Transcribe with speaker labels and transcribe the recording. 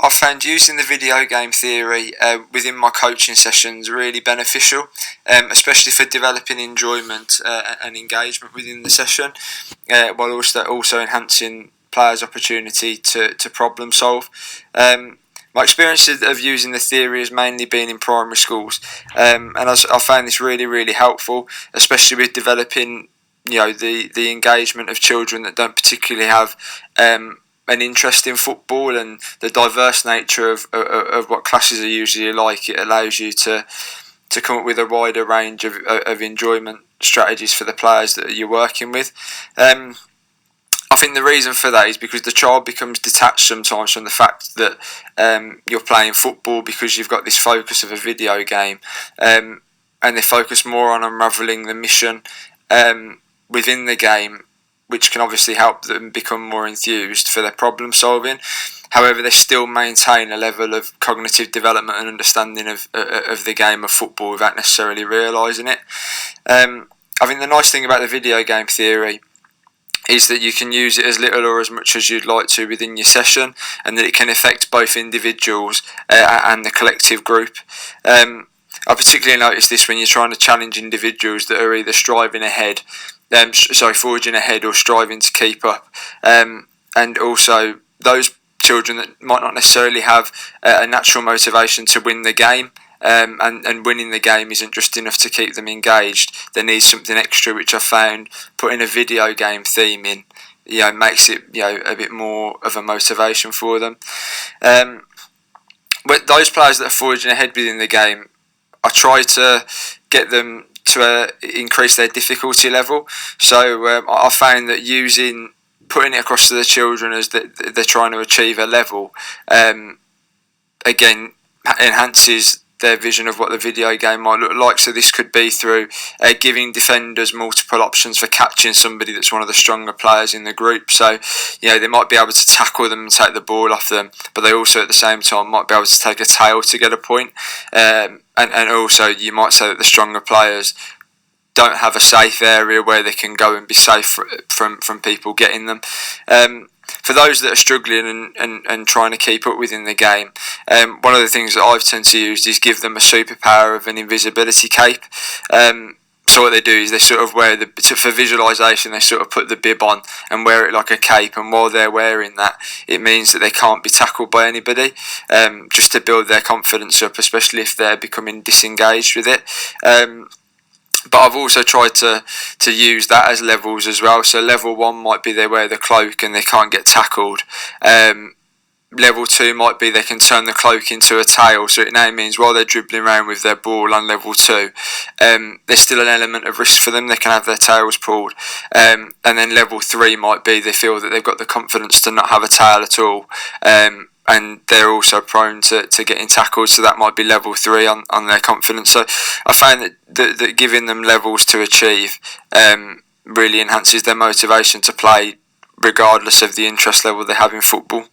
Speaker 1: I've found using the video game theory within my coaching sessions really beneficial, especially for developing enjoyment and engagement within the session, while also enhancing players' opportunity to problem solve. My experience of using the theory has mainly been in primary schools, and I found this really helpful, especially with developing the engagement of children that don't particularly have an interest in football, and the diverse nature of what classes are usually like. It allows you to come up with a wider range of enjoyment strategies for the players that you're working with. I think the reason for that is because the child becomes detached sometimes from the fact that you're playing football, because you've got this focus of a video game, and they focus more on unravelling the mission within the game, which can obviously help them become more enthused for their problem solving. However, they still maintain a level of cognitive development and understanding of the game of football without necessarily realising it. I think the nice thing about the video game theory is that you can use it as little or as much as you'd like to within your session, and that it can affect both individuals and the collective group. I particularly notice this when you're trying to challenge individuals that are either forging ahead or striving to keep up, and also those children that might not necessarily have a natural motivation to win the game, and winning the game isn't just enough to keep them engaged. They need something extra, which I found putting a video game theme in makes it a bit more of a motivation for them. But those players that are forging ahead within the game, I try to get them to increase their difficulty level. So I found that putting it across to the children as that they're trying to achieve a level, again, enhances their vision of what the video game might look like. So this could be through giving defenders multiple options for catching somebody that's one of the stronger players in the group. So they might be able to tackle them and take the ball off them, but they also at the same time might be able to take a tail to get a point. And also you might say that the stronger players don't have a safe area where they can go and be safe from people getting them. For those that are struggling and trying to keep up within the game, one of the things that I've tended to use is give them a superpower of an invisibility cape. So what they do is they sort of wear for visualisation, they sort of put the bib on and wear it like a cape, and while they're wearing that, it means that they can't be tackled by anybody, just to build their confidence up, especially if they're becoming disengaged with it. But I've also tried to use that as levels as well. So level 1 might be they wear the cloak and they can't get tackled. Level 2 might be they can turn the cloak into a tail, so it now means while they're dribbling around with their ball on level 2, there's still an element of risk for them. They can have their tails pulled. And then level 3 might be they feel that they've got the confidence to not have a tail at all. And they're also prone to getting tackled, so that might be level 3 on their confidence. So I found that giving them levels to achieve really enhances their motivation to play, regardless of the interest level they have in football.